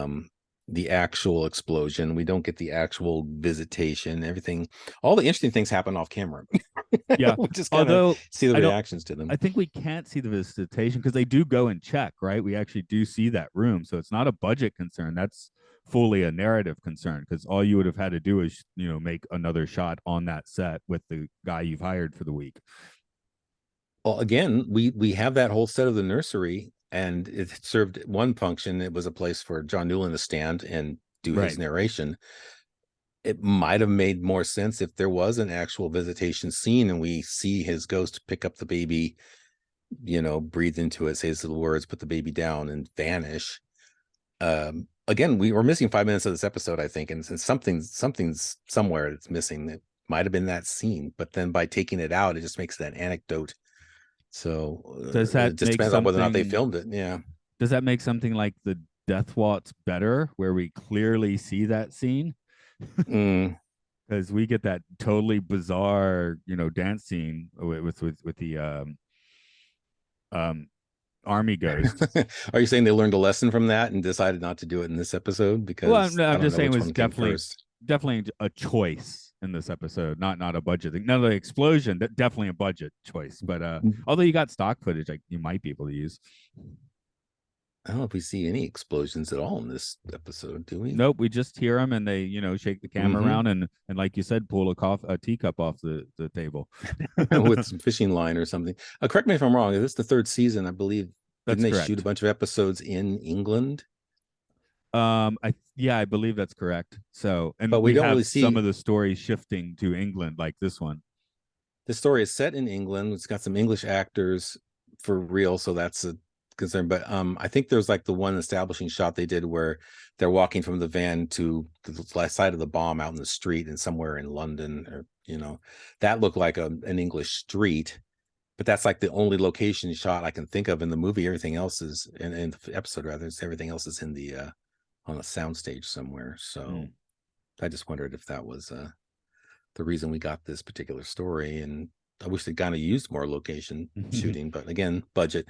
actual explosion, we don't get the actual visitation, everything, all the interesting things happen off camera. Yeah. We just kind of Although see the I don't reactions to them. I think we can't see the visitation because they do go and check, right? We actually do see that room. So it's not a budget concern. That's fully a narrative concern because all you would have had to do is, make another shot on that set with the guy you've hired for the week. Well, again, we have that whole set of the nursery, and it served one function. It was a place for John Newland to stand and do his Right. narration. It might have made more sense if there was an actual visitation scene and we see his ghost pick up the baby, breathe into it, say his little words, put the baby down, and vanish. Again, we were missing 5 minutes of this episode, I think, and something's somewhere that's missing. That might have been that scene, but then by taking it out, it just makes it an anecdote. So Does it that just make depends on whether or not they something filmed it. Yeah. does that make something like the Death Waltz better where we clearly see that scene? Mm. Because we get that totally bizarre, dance scene with the um army ghost. Are you saying they learned a lesson from that and decided not to do it in this episode? Well, Because I I'm don't just know saying it which was one came definitely first. definitely a choice in this episode, not a budget thing. Now the explosion, that definitely a budget choice. But although you got stock footage, like you might be able to use. I don't know if we see any explosions at all in this episode, do we? Nope, we just hear them and they, shake the camera Mm-hmm. around and like you said, pull a teacup off the table. With some fishing line or something. Correct me if I'm wrong. Is this the third season? I believe. Didn't That's they shoot a correct. bunch of episodes in England? I believe that's correct. So, and But we we don't have really some see. of the stories shifting to England, like this one. The story is set in England. It's got some English actors for real, so that's a concern. But I think there's like the one establishing shot they did where they're walking from the van to the side of the bomb out in the street and somewhere in London, or that looked like an English street. But that's like the only location shot I can think of in the movie. Everything else is in the episode, rather. Everything else is in the on a soundstage somewhere. So Mm. I just wondered if that was the reason we got this particular story. And I wish they kind of used more location shooting, but again, budget.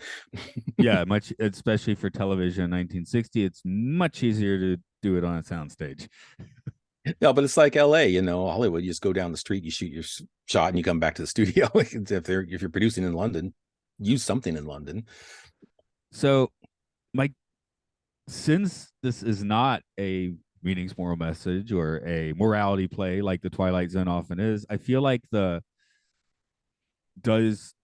Yeah, much, especially for television in 1960, it's much easier to do it on a soundstage. No, but it's like LA, Hollywood. You just go down the street, you shoot your shot, and you come back to the studio. If you're producing in London, use something in London. So, Mike, since this is not a meanings moral message or a morality play like the Twilight Zone often is, I feel like does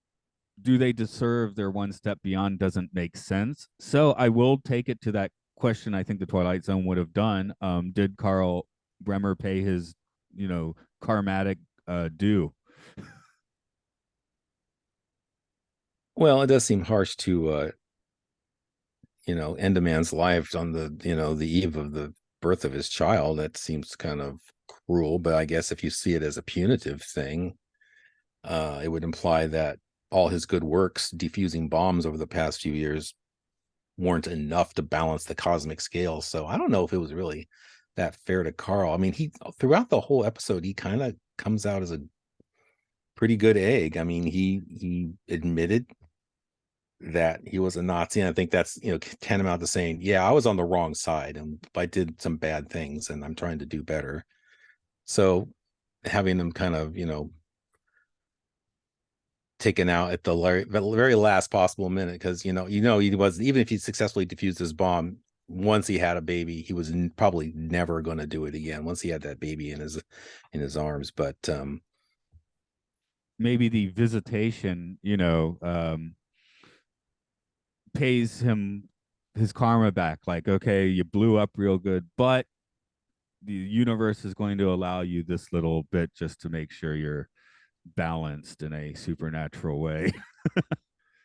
do they deserve their one step beyond doesn't make sense. So I will take it to that question I think the Twilight Zone would have done. Did Carl Bremer pay his, karmatic due? Well, it does seem harsh to end a man's life on the eve of the birth of his child. That seems kind of cruel, but I guess if you see it as a punitive thing, it would imply that all his good works defusing bombs over the past few years weren't enough to balance the cosmic scale. So I don't know if it was really that fair to Carl. I mean, he throughout the whole episode, he kind of comes out as a pretty good egg. I mean, he admitted that he was a Nazi. And I think that's, tantamount to saying, yeah, I was on the wrong side and I did some bad things and I'm trying to do better. So having them kind of, taken out at the very last possible minute, because he was, even if he successfully defused his bomb, once he had a baby, he was probably never going to do it again once he had that baby in his arms. But maybe the visitation, pays him his karma back. Like, okay, you blew up real good, but the universe is going to allow you this little bit just to make sure you're balanced in a supernatural way.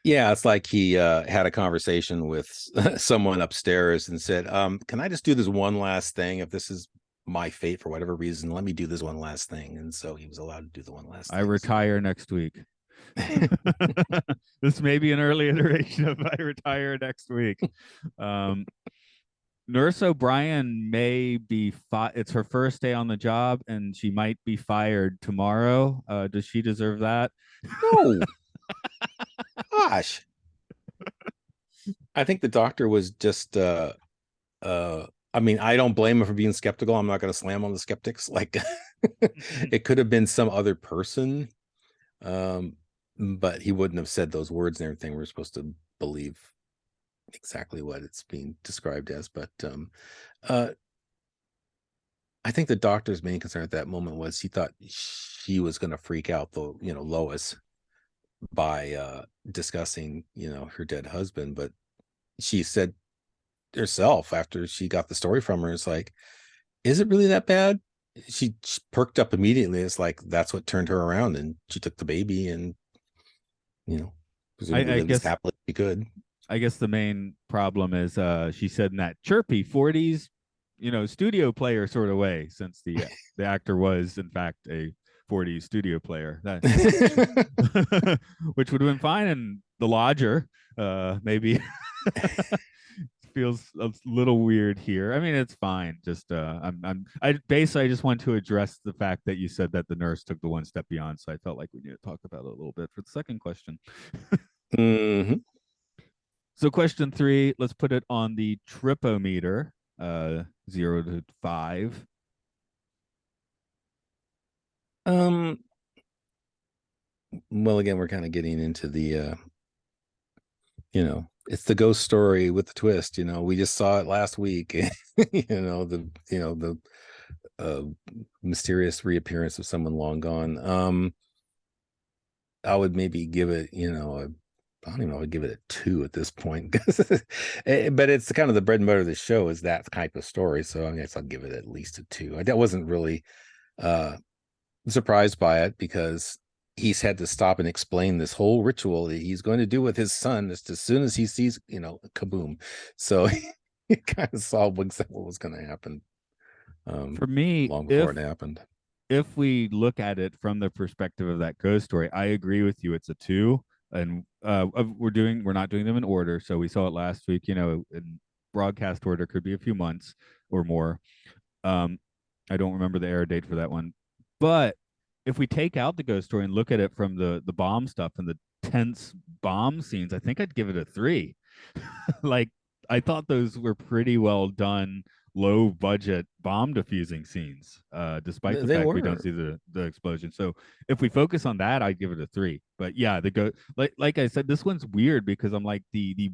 yeah, it's like he had a conversation with someone upstairs and said, can I just do this one last thing? If this is my fate for whatever reason, let me do this one last thing. And so he was allowed to do the one last I thing. retire next week. This may be an early iteration of I retire next week. Nurse O'Brien may be it's her first day on the job and she might be fired tomorrow. Does she deserve that? No. Gosh. I think the doctor was just I mean, I don't blame him for being skeptical. I'm not going to slam on the skeptics. Like it could have been some other person. But he wouldn't have said those words and everything. We're supposed to believe exactly what it's being described as. But I think the doctor's main concern at that moment was he thought she was going to freak out, though, Lois, by discussing, her dead husband. But she said herself after she got the story from her, it's like, is it really that bad? She perked up immediately. It's like, that's what turned her around, and she took the baby and, presumably lived as happily as she could. I guess the main problem is she said in that chirpy 40s, studio player sort of way, since the actor was in fact a 40s studio player, that which would have been fine in The Lodger. Maybe feels a little weird here. I mean, it's fine. Just I just want to address the fact that you said that the nurse took the one step beyond. So I felt like we need to talk about it a little bit for the second question. Mm-hmm. So question 3, let's put it on the tripometer, 0 to 5. Well, again, we're kind of getting into the it's the ghost story with the twist. We just saw it last week. The mysterious reappearance of someone long gone. I would maybe give it, I don't even know, I'd give it a 2 at this point. But it's kind of the bread and butter of the show is that type of story. So I guess I'll give it at least a 2. I wasn't really surprised by it, because he's had to stop and explain this whole ritual that he's going to do with his son as soon as he sees, kaboom. So he kind of saw what was going to happen. For me, long before it happened. If we look at it from the perspective of that ghost story, I agree with you. It's a 2, and we're not doing them in order. So we saw it last week. In broadcast order could be a few months or more. I don't remember the air date for that one, but if we take out the ghost story and look at it from the bomb stuff and the tense bomb scenes, I think I'd give it a 3. Like, I thought those were pretty well done, low budget bomb defusing scenes, despite the fact we don't see the explosion. So if we focus on that, I'd give it a 3. But yeah, like I said, this one's weird because I'm like the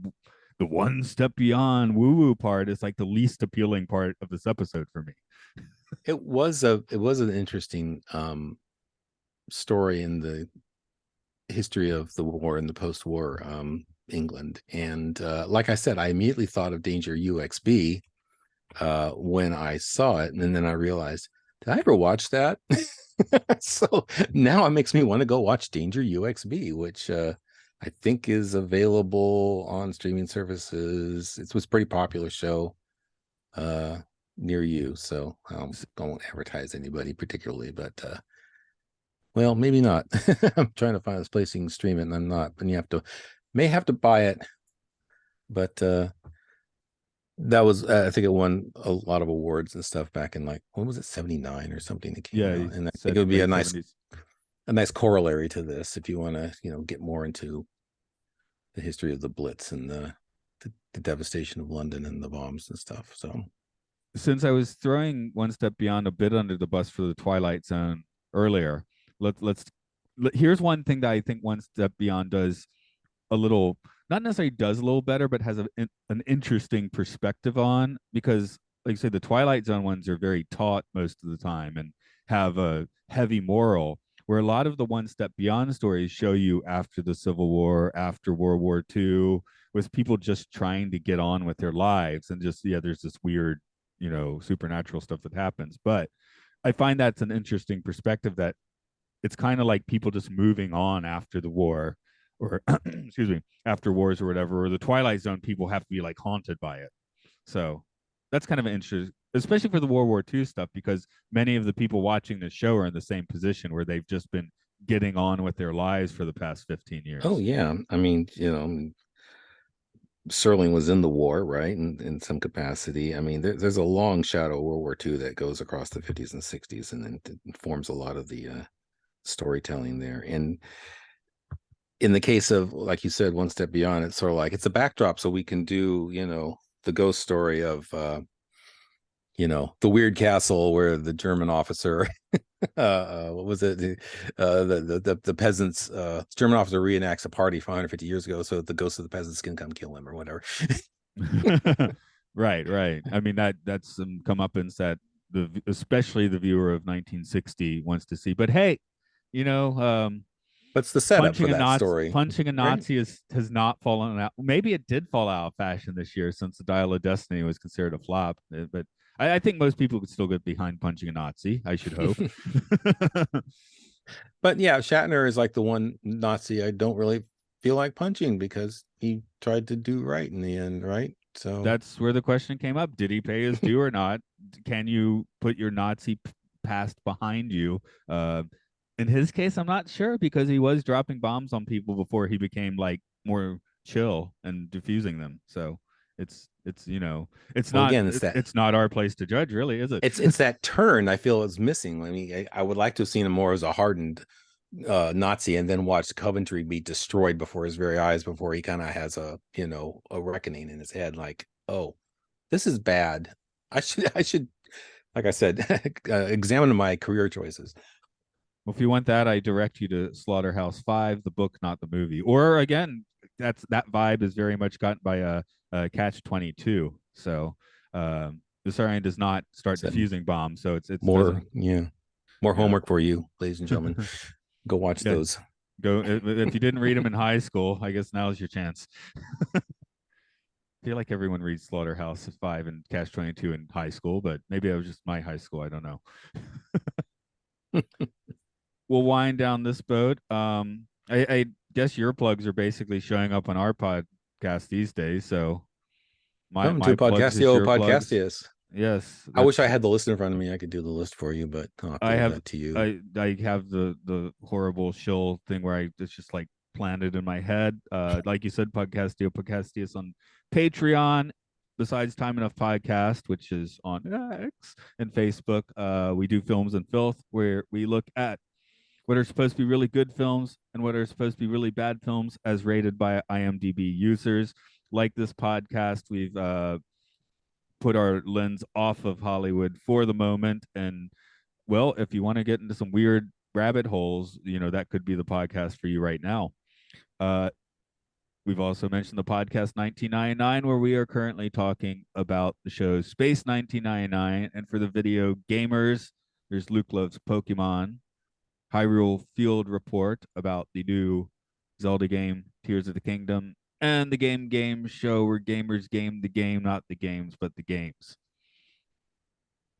one step beyond woo woo part is like the least appealing part of this episode for me. It was an interesting story in the history of the war and the post-war England. And like I said, I immediately thought of Danger UXB when I saw it, and then I realized, did I ever watch that? So now it makes me want to go watch Danger UXB, which I think is available on streaming services. It was a pretty popular show near you, so I don't advertise anybody particularly, but well, maybe not. I'm trying to find this place you can stream it, and I'm not. And you may have to buy it. But that was, I think it won a lot of awards and stuff back in, like, when was it, 79 or something that came out? And I think it would be a nice corollary to this if you want to, get more into the history of the Blitz and the devastation of London and the bombs and stuff. So Since I was throwing one step beyond a bit under the bus for the Twilight Zone earlier, let's here's one thing that I think One Step Beyond does a little, not necessarily does a little better, but has an interesting perspective on, because like I say, the Twilight Zone ones are very taut most of the time and have a heavy moral, where a lot of the One Step Beyond stories show you after the Civil War, after World War II, with people just trying to get on with their lives, and just, yeah, there's this weird, supernatural stuff that happens. But I find that's an interesting perspective, that it's kind of like people just moving on after the war, or excuse me, after wars or whatever, or the Twilight Zone people have to be like haunted by it. So that's kind of an interest, especially for the World War II stuff, because many of the people watching the show are in the same position where they've just been getting on with their lives for the past 15 oh years. yeah, I mean, Serling was in the war, right? In some capacity. I mean, there's a long shadow of World War II that goes across the 50s and 60s, and then it forms a lot of the storytelling there. And in the case of, like you said, One Step Beyond, it's sort of like it's a backdrop, so we can do, the ghost story of, the weird castle where the German officer, what was it? The peasants, German officer reenacts a party 550 years ago, so the ghosts of the peasants can come kill him or whatever. Right. I mean, that's some comeuppance that especially the viewer of 1960 wants to see. But hey, you know, What's the setup for that story, punching a right? Nazi has not fallen out. Maybe it did fall out of fashion this year, since the Dial of Destiny was considered a flop. But I think most people could still get behind punching a Nazi, I should hope. But yeah, Shatner is like the one Nazi I don't really feel like punching, because he tried to do right in the end, right? So That's where the question came up. Did he pay his due or not? Can you put your Nazi past behind you? In his case, I'm not sure, because he was dropping bombs on people before he became like more chill and diffusing them. So it's well, not again, it's that it's not our place to judge, really, is it? it's that turn I feel is missing. I mean, I would like to have seen him more as a hardened Nazi, and then watch Coventry be destroyed before his very eyes, before he kind of has a reckoning in his head, like, oh, this is bad. I should, like I said, examine my career choices. Well, if you want that, I direct you to Slaughterhouse-5, the book, not the movie. Or again, that vibe is very much gotten by a Catch-22. So the Sarian does not start Said defusing bombs, so it's more, doesn't. yeah, more Yeah. homework for you, ladies and gentlemen. Go watch Yeah, those. go if you didn't read them in high school. I guess now's your chance. I feel like everyone reads Slaughterhouse-5 and Catch-22 in high school, but maybe that was just my high school. I don't know. We'll wind down this boat. I guess your plugs are basically showing up on our podcast these days. So Welcome my to plugs is Podcastio your plugs. Podcastius. Yes, I wish I that's had the list in front of me. I could do the list for you, but I'll have to I leave have. that to you. I have the horrible shill thing where it's just like planted in my head. Like you said, Podcastius on Patreon. Besides Time Enough Podcast, which is on X and Facebook, we do Films and Filth, where we look at what are supposed to be really good films and what are supposed to be really bad films as rated by IMDb users. Like this podcast, we've put our lens off of Hollywood for the moment. And well, if you want to get into some weird rabbit holes, that could be the podcast for you right now. Uh, we've also mentioned the podcast 1999, where we are currently talking about the show Space 1999. And for the video gamers, there's Luke Love's Pokemon, Hyrule Field Report about the new Zelda game, Tears of the Kingdom, and the Game Show, where gamers game the game, not the games, but the games.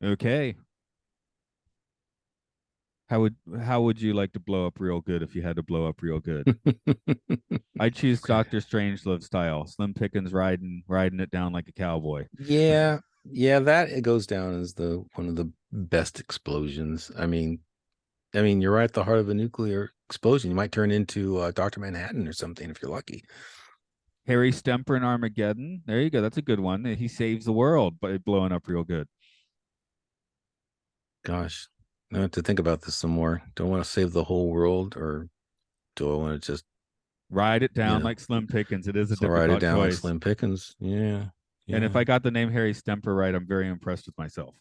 Okay. How would you like to blow up real good if you had to blow up real good? I choose Doctor Strangelove style. Slim Pickens riding it down like a cowboy. Yeah, that it goes down as the one of the best explosions. I mean, you're right at the heart of a nuclear explosion. You might turn into Dr. Manhattan or something if you're lucky. Harry Stemper in Armageddon. There you go. That's a good one. He saves the world by blowing up real good. Gosh, I have to think about this some more. Do I want to save the whole world, or do I want to just Ride it down Yeah. like Slim Pickens. It is a So write it difficult down like choice. Slim Pickens. Yeah. And if Yeah. I got the name Harry Stemper right, I'm very impressed with myself.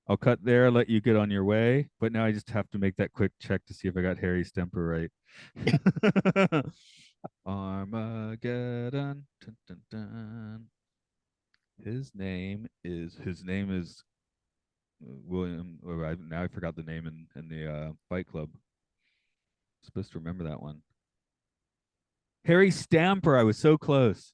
I'll cut there, let you get on your way. But now I just have to make that quick check to see if I got Harry Stemper right. Armageddon. Dun, dun, dun. His name is William. Now I forgot the name in the Fight Club. Supposed to remember that one. Harry Stamper. I was so close.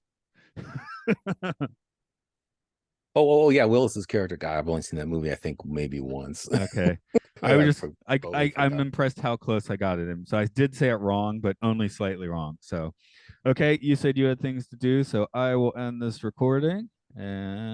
Yeah, Willis's character. God, I've only seen that movie, I think, maybe once. Okay. I I was just totally I'm forgot. impressed how close I got it in. So I did say it wrong, but only slightly wrong. So okay, you said you had things to do, so I will end this recording and